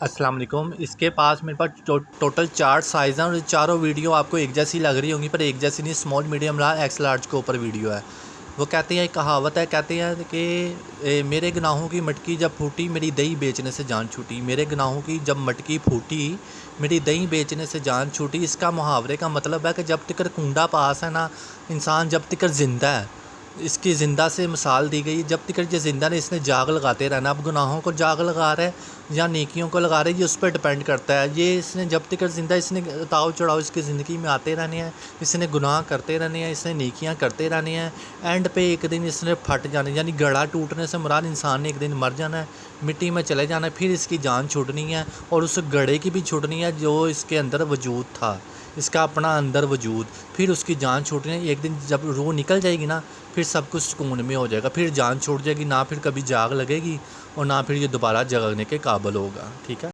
السلام علیکم۔ اس کے پاس میرے پاس ٹوٹل 4 سائز ہیں اور چاروں ویڈیو آپ کو ایک جیسی لگ رہی ہوں گی، پر ایک جیسی نہیں، small medium large x large کے اوپر ویڈیو ہے۔ وہ کہتے ہیں، ایک کہاوت ہے، کہتے ہیں کہ میرے گناہوں کی مٹکی جب پھوٹی میری دہی بیچنے سے جان چھوٹی۔ میرے گناہوں کی جب مٹکی پھوٹی میری دہی بیچنے سے جان چھوٹی۔ اس کا محاورے کا مطلب ہے کہ جب تک کنڈا پاس ہے نا، انسان جب تک زندہ ہے، اس کی زندہ سے مثال دی گئی، جب تک یہ زندہ نے اس نے جاگ لگاتے رہنا۔ اب گناہوں کو جاگ لگا رہے یا نیکیوں کو لگا رہے، یہ اس پہ ڈپینڈ کرتا ہے۔ یہ اس نے جب تک زندہ، اس نے اتاؤ چڑھاؤ اس کی زندگی میں آتے رہنے ہیں، اس نے گناہ کرتے رہنے ہیں، اس نے نیکیاں کرتے رہنے ہیں۔ اینڈ پہ ایک دن اس نے پھٹ جانے، یعنی گڑھا ٹوٹنے سے مراد انسان نے ایک دن مر جانا ہے، مٹی میں چلے جانا ہے، پھر اس کی جان چھوٹنی ہے، اور اس گڑھے کی بھی چھوٹنی ہے جو اس کے اندر وجود تھا، اس کا اپنا اندر وجود، پھر اس کی جان چھوٹنی ہے۔ ایک دن جب روح نکل جائے گی نا، پھر سب کچھ سکون میں ہو جائے گا، پھر جان چھوٹ جائے گی، نہ پھر کبھی جاگ لگے گی اور نہ پھر یہ دوبارہ جگنے کے قابل ہوگا۔ ٹھیک ہے۔